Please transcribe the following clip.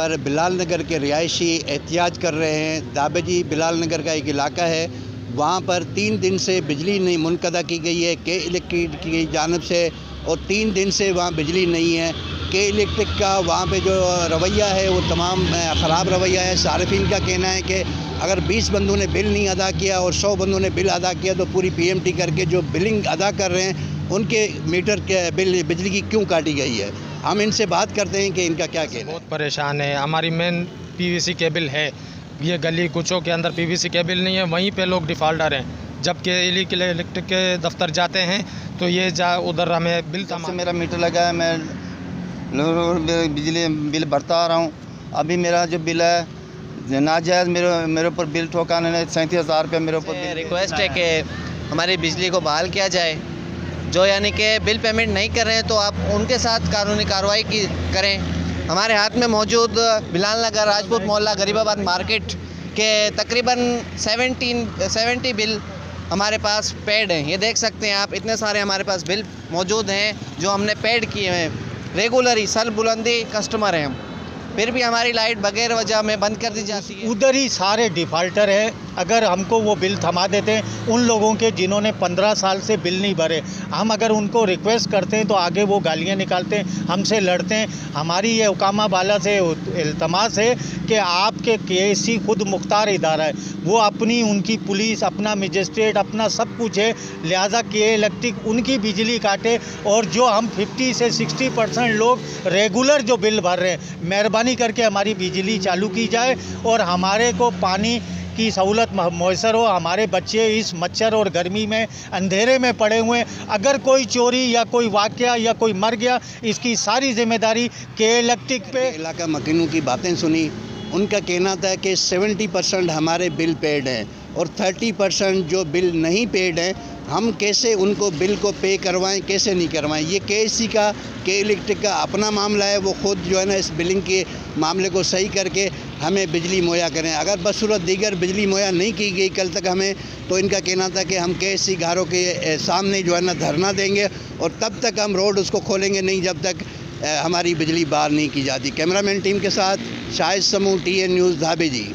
पर बिलाल नगर के रिहायशी एहतियाज कर रहे हैं। दाबेजी बिलाल नगर का एक इलाका है, वहाँ पर 3 दिन से बिजली नहीं मुनक़दा की गई है के इलेक्ट्रिक की जानिब से, और 3 दिन से वहाँ बिजली नहीं है। के इलेक्ट्रिक का वहाँ पे जो रवैया है वो तमाम ख़राब रवैया है। सार्फिन का कहना है कि अगर 20 बंदों ने बिल नहीं अदा किया और 100 बंदों ने बिल अदा किया तो पूरी PMT करके जो बिलिंग अदा कर रहे हैं उनके मीटर के बिल बिजली की क्यों काटी गई है। हम इनसे बात करते हैं कि इनका क्या कहना है। बहुत परेशान है। हमारी मेन PVC केबल है, ये गली कुचों के अंदर PVC केबल नहीं है, वहीं पे लोग डिफ़ाल्टर हैं। जबकि इलेक्ट्रिक के दफ्तर जाते हैं तो ये उधर हमें बिल से मेरा मीटर लगा है, मैं बिजली बिल भरता आ रहा हूँ। अभी मेरा जो बिल है नाजायज़ मेरे ऊपर बिल ठोकाने ने 37,000 रुपये मेरे ऊपर। रिक्वेस्ट है कि हमारी बिजली को बहाल किया जाए। जो यानी कि बिल पेमेंट नहीं कर रहे हैं तो आप उनके साथ कानूनी कार्रवाई करें। हमारे हाथ में मौजूद बिलाल नगर राजपूत मोहल्ला गरीबाबाद मार्केट के तकरीबन 70 बिल हमारे पास पेड हैं। ये देख सकते हैं आप, इतने सारे हमारे पास बिल मौजूद हैं जो हमने पेड किए हैं। रेगुलर सल बुलंदी कस्टमर हैं, फिर भी हमारी लाइट बगैर वजह में बंद कर दी जाती है। उधर ही सारे डिफ़ाल्टर हैं। अगर हमको वो बिल थमा देते हैं उन लोगों के जिन्होंने 15 साल से बिल नहीं भरे, हम अगर उनको रिक्वेस्ट करते हैं तो आगे वो गालियां निकालते हैं, हमसे लड़ते हैं। हमारी ये हुकामा बाला से इल्तमास है कि आपके KSC खुद मुख्तार इदारा है, वो अपनी उनकी पुलिस, अपना मजिस्ट्रेट, अपना सब कुछ है, लिहाजा के इलेक्ट्रिक उनकी बिजली काटे। और जो हम 50 से 60% लोग रेगुलर जो बिल भर रहे हैं, मेहरबानी करके हमारी बिजली चालू की जाए और हमारे को पानी की सहूलत मैसर हो। हमारे बच्चे इस मच्छर और गर्मी में अंधेरे में पड़े हुए हैं। अगर कोई चोरी या कोई वाक़या या कोई मर गया, इसकी सारी जिम्मेदारी के इलेक्ट्रिक पे। इलाका मकीनों की बातें सुनी, उनका कहना था कि 70% हमारे बिल पेड हैं और 30% जो बिल नहीं पेड हैं, हम कैसे उनको बिल को पे करवाएं, कैसे नहीं करवाएं। ये KSC का, के इलेक्ट्रिक का अपना मामला है। वो खुद जो है ना इस बिलिंग के मामले को सही करके हमें बिजली मुहैया करें। अगर बसूरत दीगर बिजली मुहैया नहीं की गई कल तक हमें, तो इनका कहना था कि हम KSC घरों के सामने जो है ना धरना देंगे और तब तक हम रोड उसको खोलेंगे नहीं जब तक हमारी बिजली बहाल नहीं की जाती। कैमरामैन टीम के साथ शाहिद समूह, TN न्यूज़, धाबेजी।